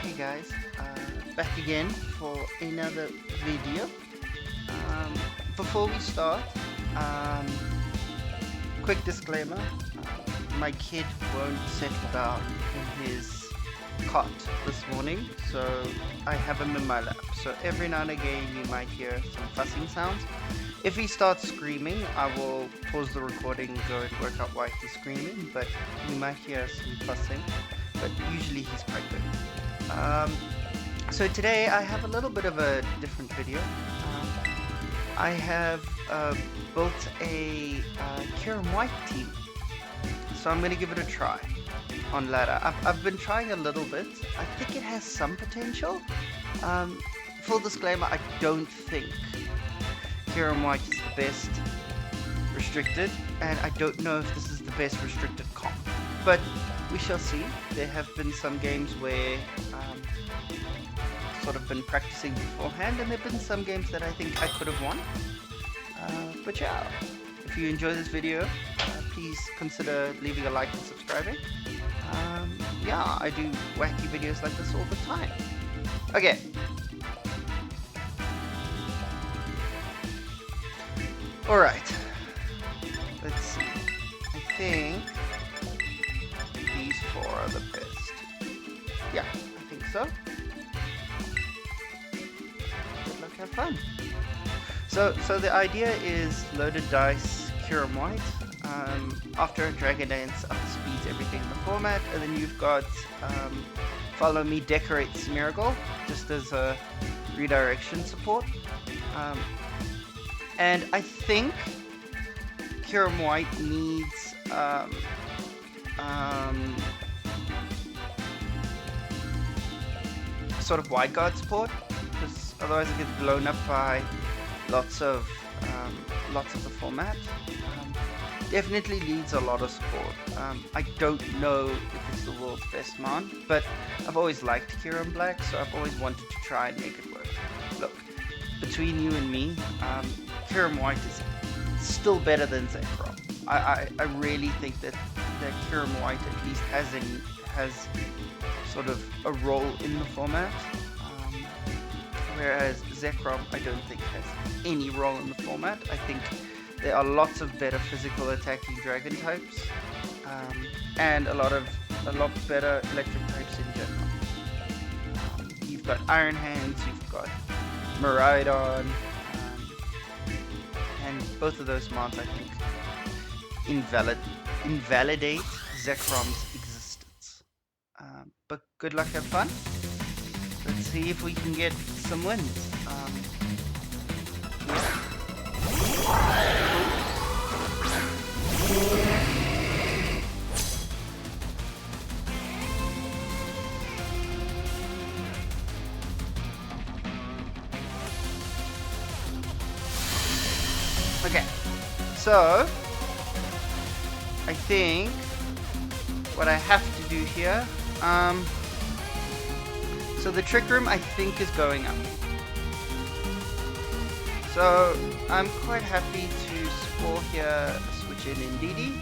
Hey guys, back again for another video. Before we start, um, quick disclaimer, my kid won't settle down in his cot this morning, so I have him in my lap. So every now and again you might hear some fussing sounds. If he starts screaming, I will pause the recording and go and work out why he's screaming, but you might hear some fussing, but usually he's quite good. So today I have a little bit of a different video. I have built a Kyurem White team, so I'm going to give it a try on ladder. I've been trying a little bit. I think it has some potential. Full disclaimer, I don't think Kyurem White is the best restricted, and I don't know if this is the best restricted comp, but we shall see. There have been some games where sort of been practicing beforehand, and there have been some games that I think I could have won. But yeah, if you enjoy this video, please consider leaving a like and subscribing. Yeah, I do wacky videos like this all the time. Okay. Alright. Let's see. I think these four are the best. Yeah, I think so. Good luck, have fun. So the idea is loaded dice, Kyurem White. After a Dragon Dance outspeeds everything in the format, and then you've got Follow Me, Decorate Smeargle, just as a redirection support. And I think Kyurem White needs sort of wide guard support, because otherwise it gets blown up by lots of the format. Definitely needs a lot of support. I don't know if it's the world's best mount, but I've always liked Kyurem Black, so I've always wanted to try and make it work. Look, between you and me, Kyurem White is still better than Zekrom. I really think that Kyurem White at least has sort of a role in the format, whereas Zekrom I don't think has any role in the format. I think there are lots of better physical attacking dragon types, and a lot better electric types in general. You've got Iron Hands, you've got Miraidon, and both of those mounts I think invalidate Zekrom's existence. But good luck, have fun. Let's see if we can get some wins. Okay, so I think what I have to do here, so the Trick Room I think is going up. So I'm quite happy to spore here, switch in Indeedee.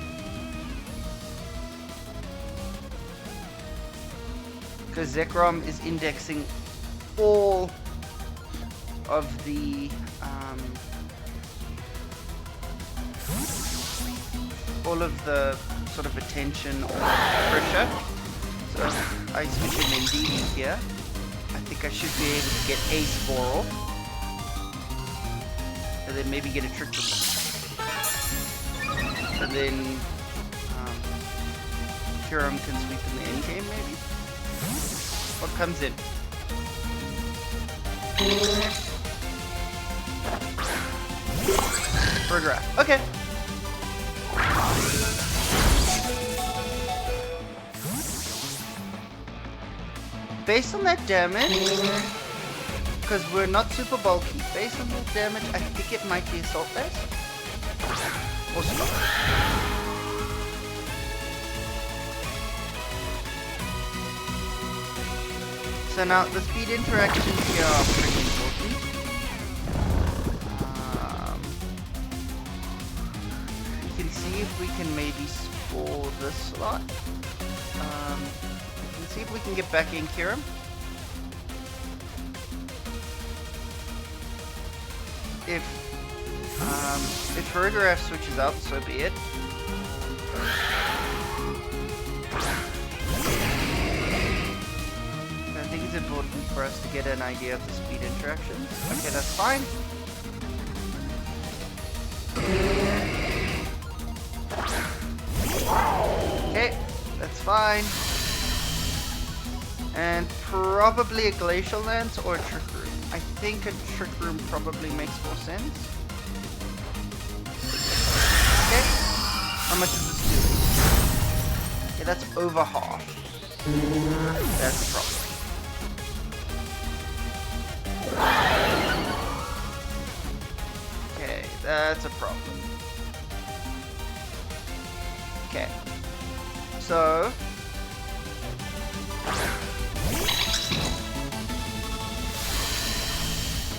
Because Zekrom is indexing all of the sort of attention or pressure. So I switch in Indeedee here. I think I should be able to get a spore off. And then maybe get a Trick Room. And then Kyurem can sweep in the end game maybe? What comes in? For a draft. Okay. Based on that damage, because we're not super bulky, based on that damage, I think it might be Assault Vest. Or Stop. So now, the speed interactions here are pretty important. You can see if we can maybe score this slot. See if we can get back in Kyurem. if Ferograph switches out, so be it. I think it's important for us to get an idea of the speed interactions. Okay, that's fine. Okay, that's fine. And probably a Glacial Lance or a Trick Room. I think a Trick Room probably makes more sense. Okay, how much is this doing? Okay, that's over half. That's a problem. Okay, that's a problem. Okay, so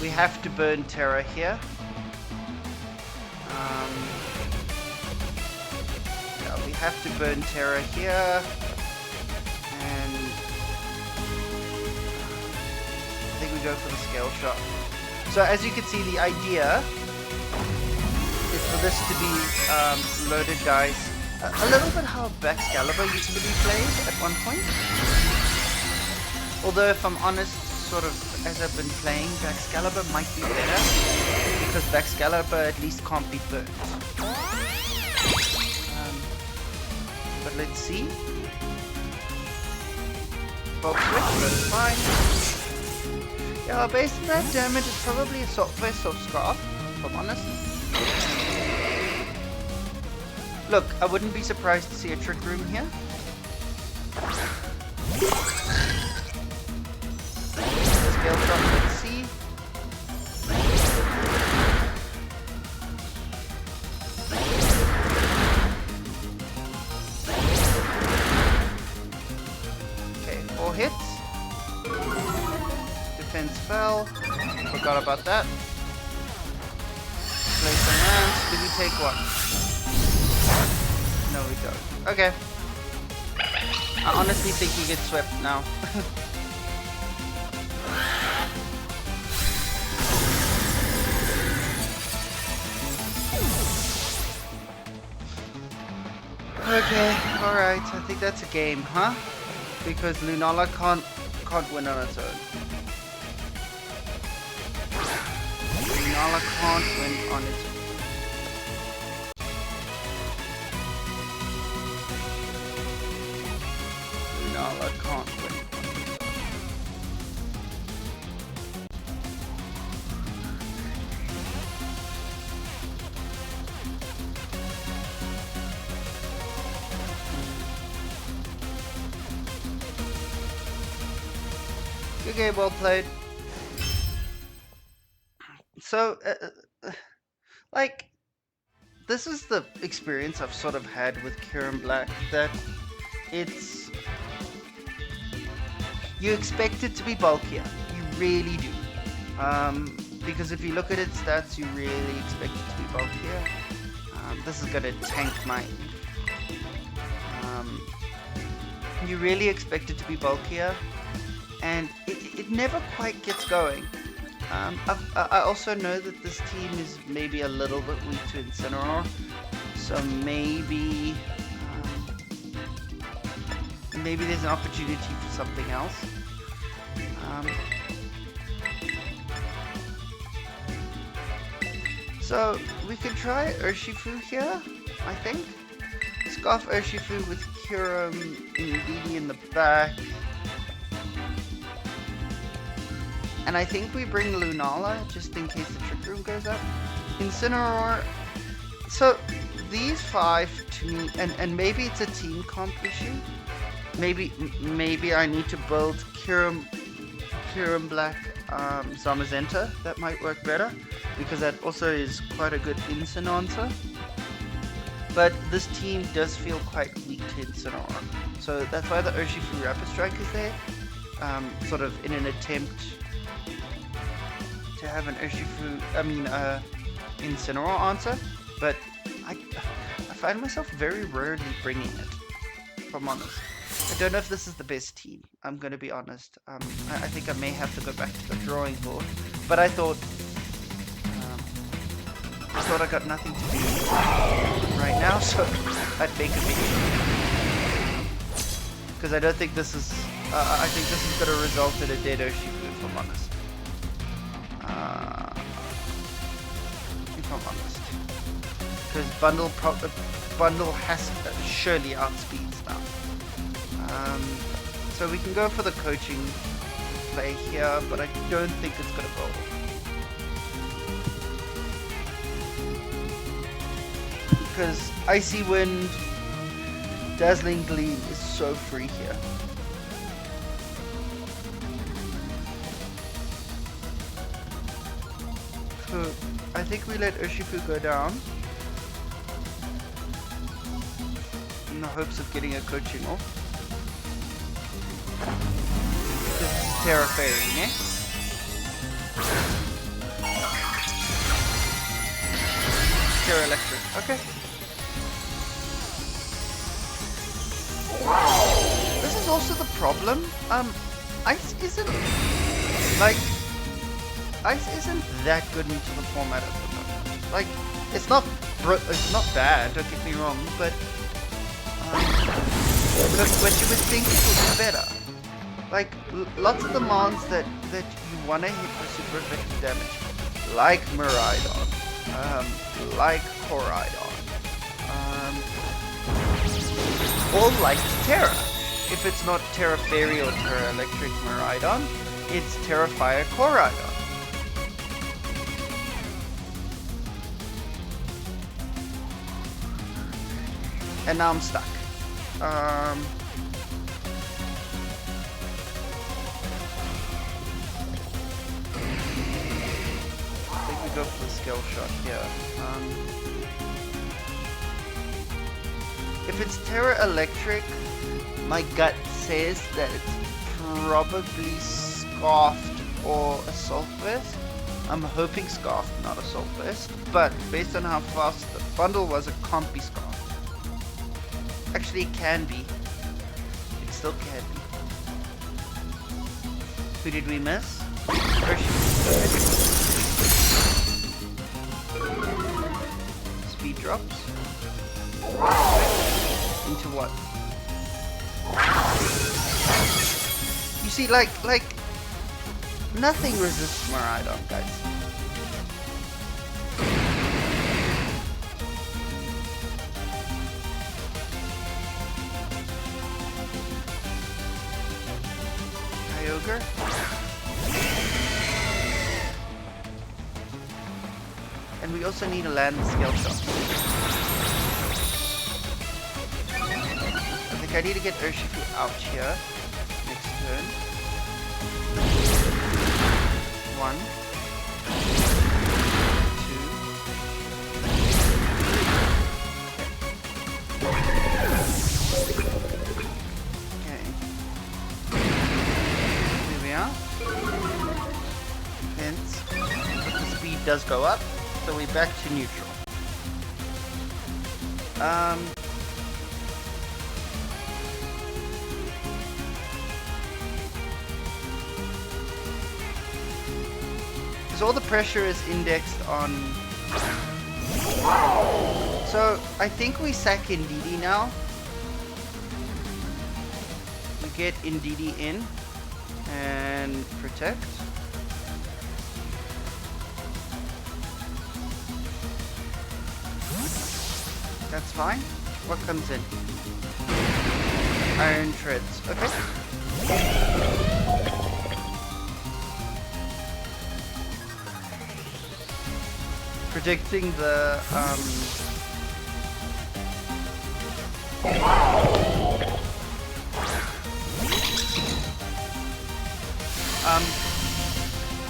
we have to burn Terra here. Yeah, we have to burn Terra here, and I think we go for the Scale Shot. So as you can see, the idea is for this to be loaded dice. A little bit how Baxcalibur used to be played at one point. Although if I'm honest, sort of as I've been playing, Baxcalibur might be better because Baxcalibur at least can't be burnt. But let's see. Bulk switch, that's fine. Yeah, based on that damage, it's probably a best of Scarf, if I'm honest. Look, I wouldn't be surprised to see a Trick Room here. Scale Shot, let's see. Okay, 4 hits. Defense fell. Forgot about that. Place a lance. Did we take one? No, we don't. Okay. I honestly think we get swept now. Okay, alright. I think that's a game, huh? Because Lunala can't win on its own. Lunala can't win on its own. I can't win. Good game, well played. So, like, this is the experience I've sort of had with Kyurem Black, that it's... You expect it to be bulkier. You really do. Because if you look at its stats, you really expect it to be bulkier. This is going to tank my... you really expect it to be bulkier. And it never quite gets going. I also know that this team is maybe a little bit weak to Incineroar. So maybe... maybe there's an opportunity for something else. So we could try Urshifu here, I think. Scarf Urshifu with Kyurem Indeedee in the back. And I think we bring Lunala just in case the Trick Room goes up. Incineroar. So these 5 to me, and maybe it's a team comp issue. Maybe I need to build Kyurem Black Zamazenta. That might work better because that also is quite a good Incineroar. But this team does feel quite weak to Incineroar, so that's why the Urshifu Rapid Strike is there, sort of in an attempt to have an Incineroar answer. But I find myself very rarely bringing it, if I'm honest. I don't know if this is the best team, I'm going to be honest. I think I may have to go back to the drawing board. But I thought I thought I got nothing to do right now, so I'd make a video. Because I don't think this is... I think this is going to result in a dead Urshifu, if I'm honest. If I'm honest. Because Bundle has surely outspeeds now. So we can go for the coaching play here, but I don't think it's going to go. Because Icy Wind, Dazzling Gleam is so free here. So I think we let Urshifu go down in the hopes of getting a coaching off. This is Terra Fairy, ne? Terra Electric, okay. This is also the problem. Ice isn't that good into the format at the moment. Like, it's not bad. Don't get me wrong, but you would think it would be better. Like, lots of the mons that you wanna hit for super effective damage, like Miraidon, like Koraidon, all like Terra. If it's not Terra Fairy or Terra Electric Miraidon, it's Terra Fire Koraidon. And now I'm stuck. I think we go for the skill shot here. If it's Terra Electric, my gut says that it's probably Scarfed or Assault Vest. I'm hoping Scarfed, not Assault Vest, but based on how fast the bundle was, it can't be Scarfed. Actually, it can be. It still can be. Who did we miss? Speed drops. Into what? You see, like nothing resists Miraidon, guys. Kyogre. And we also need a land scale shot. I think I need to get Urshifu out here next turn. 1, 2. Okay. Here we are. Hence, the speed does go up, so we're back to neutral. All the pressure is indexed on. So I think we sack Indeedee now. We get Indeedee in and protect. That's fine. What comes in? Iron Treads. Okay. Predicting the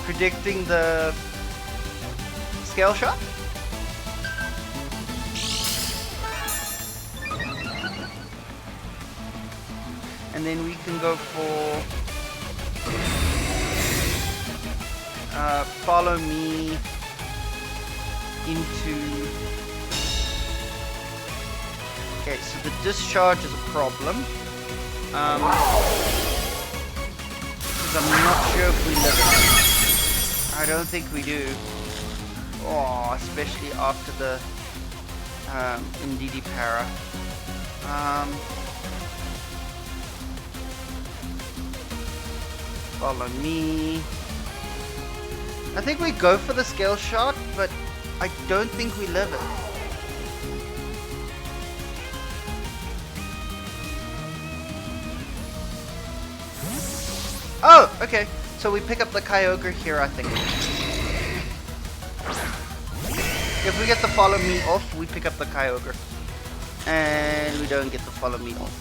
predicting the scale shot. And then we can go for follow me into... Okay, so the discharge is a problem. Because I'm not sure if we live it. I don't think we do. Oh, especially after the Ndidi Para. Follow me. I think we go for the scale shot, but I don't think we live it. Oh, okay. So we pick up the Kyogre here, I think. If we get the follow me off, we pick up the Kyogre. And we don't get the follow me off.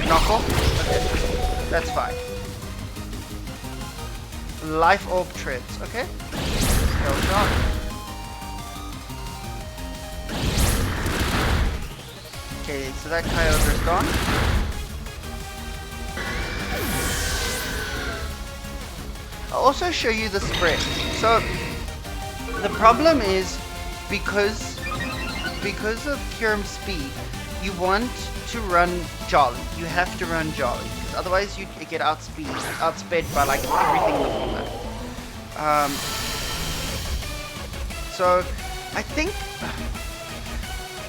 Knock off? Okay. That's fine. Life Orb Treads, okay? Scale shot. Okay, so that Kyogre is gone. I'll also show you the spread. So the problem is because of Kyurem's speed, you want to run Jolly. You have to run Jolly, because otherwise you get outsped by like everything in the format. So I think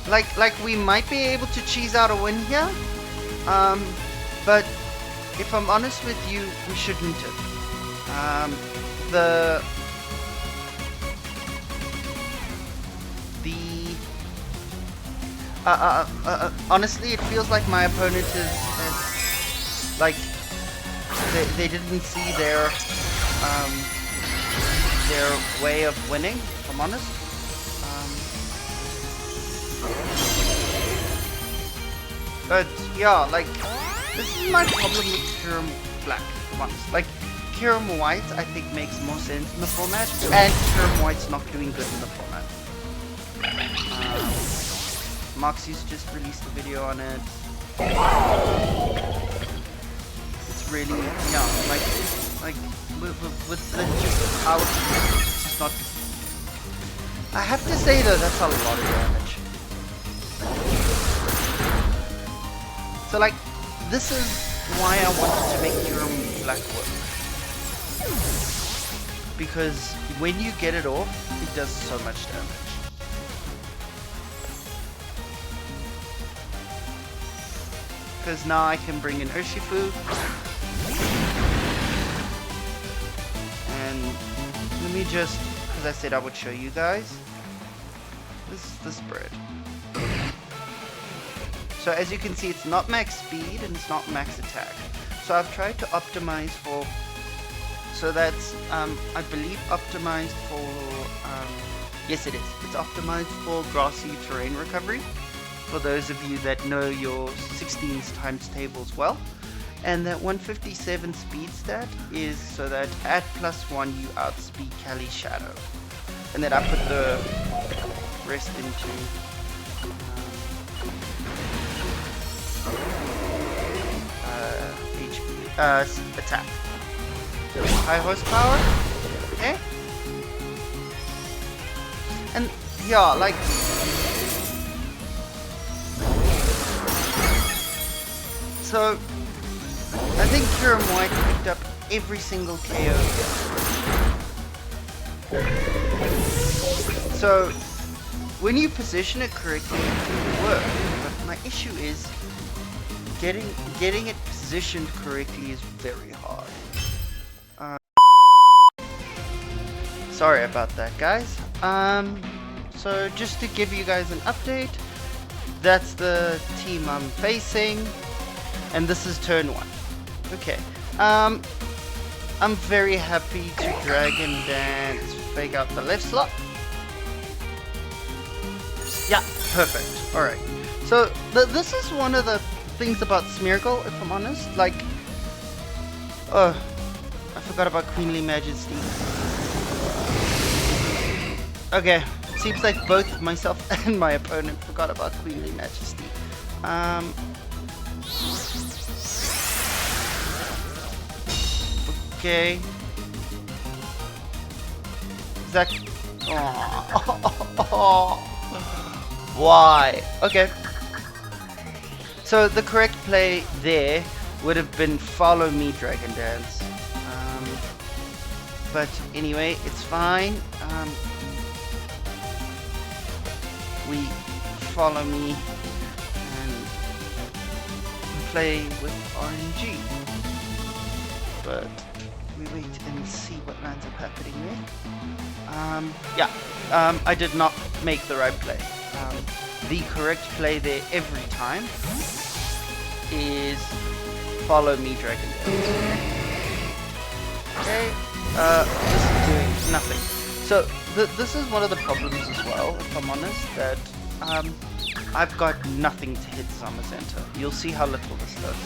like we might be able to cheese out a win here, but if I'm honest with you, we shouldn't have. Honestly, it feels like my opponent is like they didn't see their way of winning, if I'm honest. But yeah, like this is my problem with Kyurem Black, if I'm honest. Like Kyurem White, I think makes more sense in the format, and Kyurem White's not doing good in the format. Moxie's just released a video on it. It's really, yeah, like with the just power, it's just not. I have to say though, that's a lot of damage. So like, this is why I wanted to make Kyurem Black work. Because when you get it off, it does so much damage. Because now I can bring in Urshifu. And let me just, because I said I would show you guys. This is the spread. So as you can see, it's not max speed and it's not max attack. So I've tried to optimize for, so that's, I believe optimized for, yes it is. It's optimized for grassy terrain recovery. For those of you that know your 16s times tables well. And that 157 speed stat is so that at +1 you outspeed Kali Shadow. And then I put the rest into attack. High horsepower, okay? And yeah, like so I think Kyurem White picked up every single KO here. So when you position it correctly, it can work. But my issue is getting it positioned correctly is very hard. Sorry about that, guys. So just to give you guys an update, that's the team I'm facing, and this is turn 1. Okay. I'm very happy to Dragon Dance, fake out the left slot. Yeah, perfect. Alright. So this is one of the things about Smeargle, if I'm honest. Like, oh, I forgot about Queenly Majesty. Okay, it seems like both myself and my opponent forgot about Queenly Majesty. Okay. Zach. Oh. Why? Okay. So the correct play there would have been follow me Dragon Dance. But anyway, it's fine. We follow me and play with RNG. But we wait and see what lands up happening there. I did not make the right play. The correct play there every time is follow me, Dragon. Okay, this is doing nothing. So this is one of the problems as well, if I'm honest, that I've got nothing to hit Zamazenta. You'll see how little this does.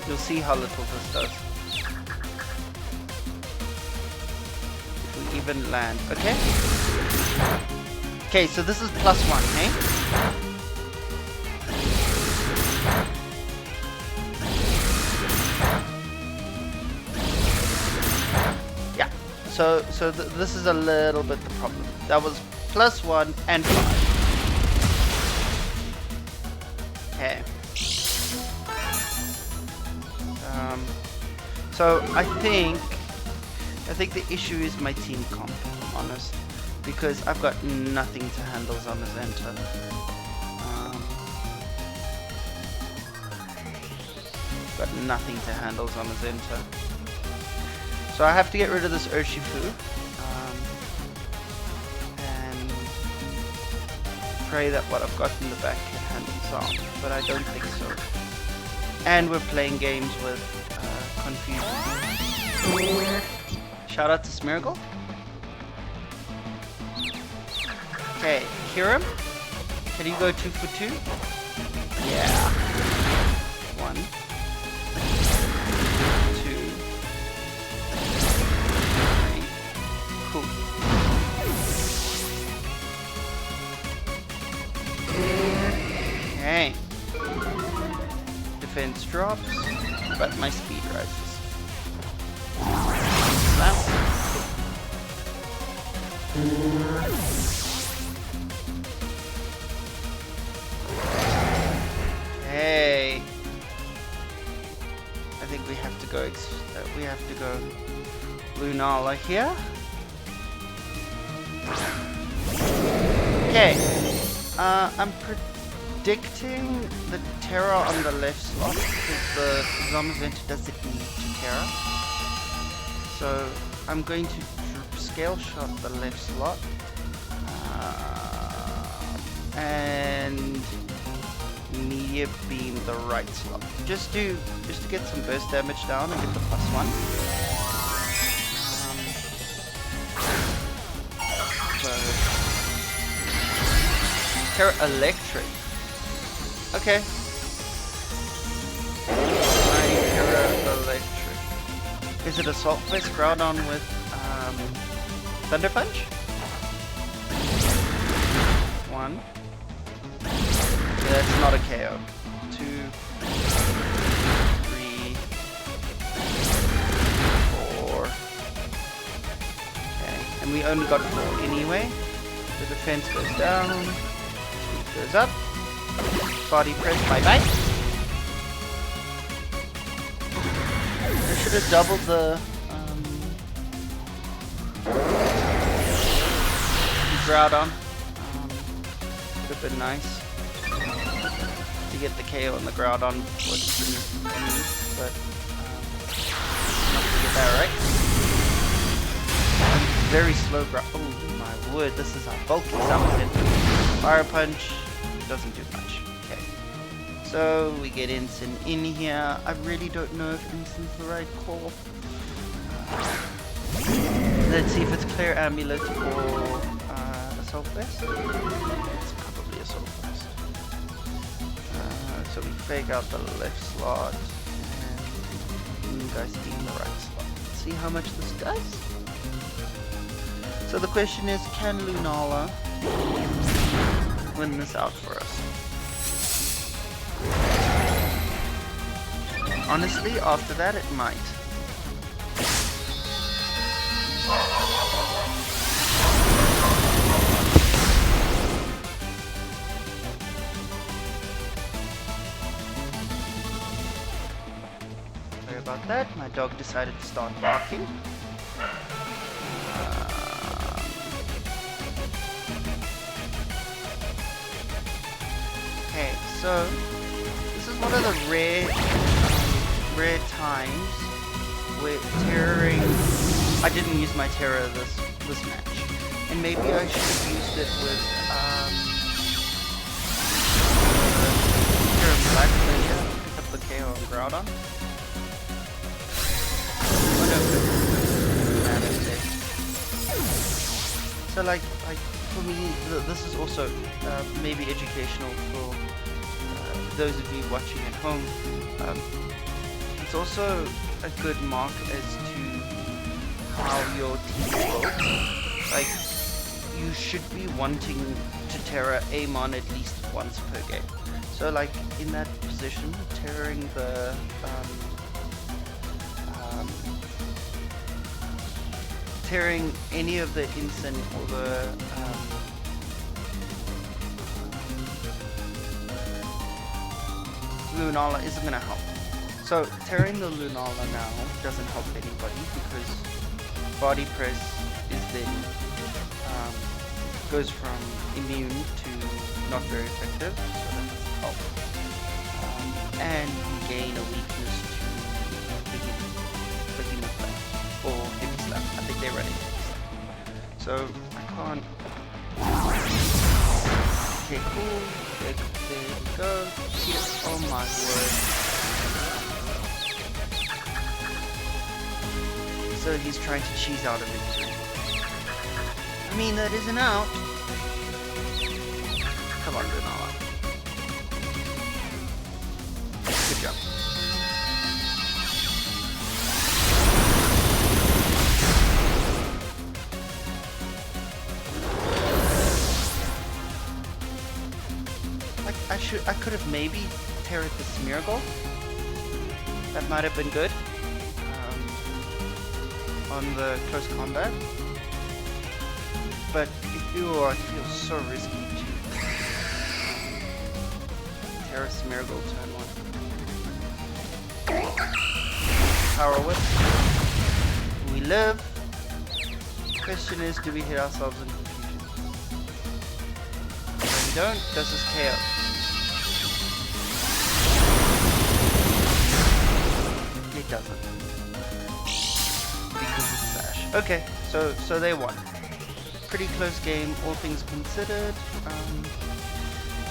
You'll see how little this does. If we even land, okay? Okay, so this is +1, hey? Yeah, so this is a little bit the problem. That was +1 and 5. Okay. So I think the issue is my team comp, if I'm honest, because I've got nothing to handle Zamazenta. Got nothing to handle Zamazenta. So I have to get rid of this Urshifu and pray that what I've got in the back can handle Zam, but I don't think so. And we're playing games with confusion. Shout out to Smeargle. Okay, Kyurem, can you go 2 for 2? Yeah. 1, 2, 3. Cool. Okay. Defense drops, but my speed rises. Hey, I think we have to go. Lunala here. Okay, I'm predicting the Terra on the left slot because the Zamazenta doesn't need to Terra. So I'm going to scale shot the left slot and media beam the right slot, just to get some burst damage down and get the +1. So Terra Electric. Okay. My Terra Electric. Is it Assault Vest Groudon with Thunder Punch? 1. Okay, that's not a KO. 2, 3, 4. Okay, and we only got 4 anyway. The defense goes down, speed goes up, body press, bye bye. I should have doubled the Groudon. Would have been nice to get the KO on the Groudon before it's been used, but not gonna get that right. Very slow Groudon. Oh my word, this is a bulky something. Fire Punch doesn't do much. Okay, so we get Instant in here. I really don't know if Instant's the right call. Let's see if it's Clear Amulet or Assault Vest. It's probably Assault Vest. So we fake out the left slot and you guys steam the right slot. Let's see how much this does. So the question is, can Lunala win this out for us? Honestly, after that it might. about that. My dog decided to start barking. Okay, so this is one of the rare times where terroring. I didn't use my terror this match, and maybe I should have used it with Kyurem Black earlier. Pick up the KO on Groudon. Oh no, so like for me, this is also maybe educational for those of you watching at home. It's also a good mark as to how your team is built. Like, you should be wanting to terror Amon at least once per game. So like in that position, terroring the tearing any of the Incin or the Lunala isn't going to help. So tearing the Lunala now doesn't help anybody because body press is then goes from immune to not very effective, so that doesn't help. And you gain a weakness to Behemoth or Heavy Slap. I think they're running Heavy Slap. So I can't. Okay, cool. There we go. Oh my word. So he's trying to cheese out a victory. I mean, that isn't out. Come on, Lunala. Good job. Like, I could have maybe terrored the Smeargle. That might have been good. On the close combat, but it feels so risky to terror Smeargle turn 1. Power Whip. We live. Question is, do we hit ourselves in confusion? If we don't, does this KO? It doesn't. Okay, so they won. Pretty close game, all things considered.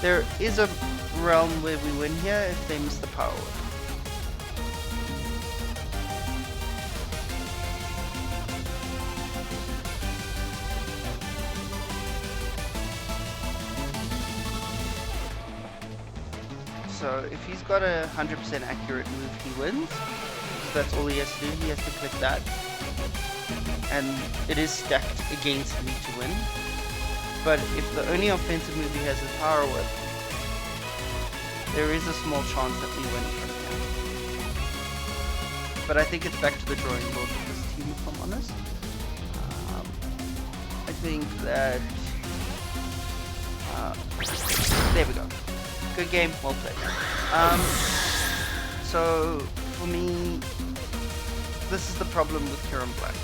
There is a realm where we win here if they miss the power whip. So if he's got a 100% accurate move, he wins. So that's all he has to do. He has to click that. And it is stacked against me to win. But if the only offensive move he has is Power Whip, there is a small chance that we win from here. But I think it's back to the drawing board with this team, if I'm honest. I think that... there we go. Good game, well played. So, for me, this is the problem with Kyurem Black.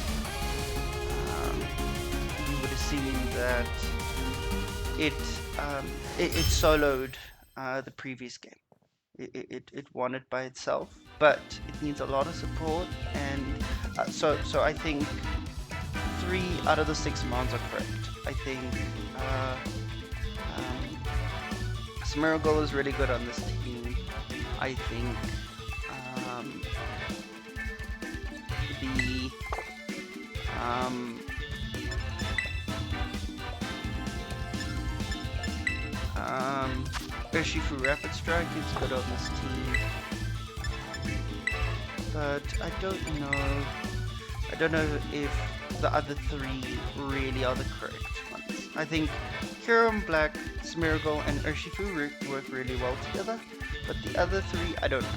You would have seen that it soloed the previous game. It won it by itself, but it needs a lot of support, and so I think 3 out of the 6 mounts are correct. I think Smeargle is really good on this team. I think Urshifu Rapid Strike is good on this team, but I don't know if the other 3 really are the correct ones. I think Kyurem Black, Smeargle, and Urshifu work really well together, but the other 3, I don't know.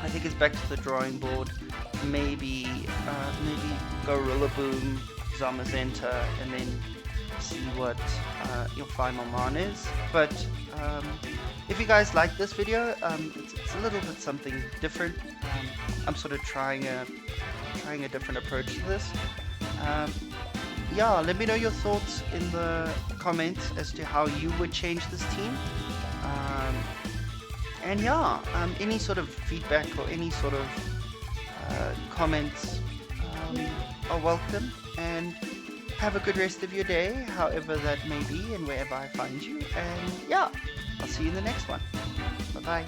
I think it's back to the drawing board. Maybe go Rillaboom, Zamazenta, and then see what your final mon is. But if you guys like this video, it's a little bit something different. I'm sort of trying a different approach to this. Yeah, let me know your thoughts in the comments as to how you would change this team. And yeah, any sort of feedback or any sort of comments are welcome. And have a good rest of your day, however that may be and wherever I find you. And yeah, I'll see you in the next one. Bye-bye.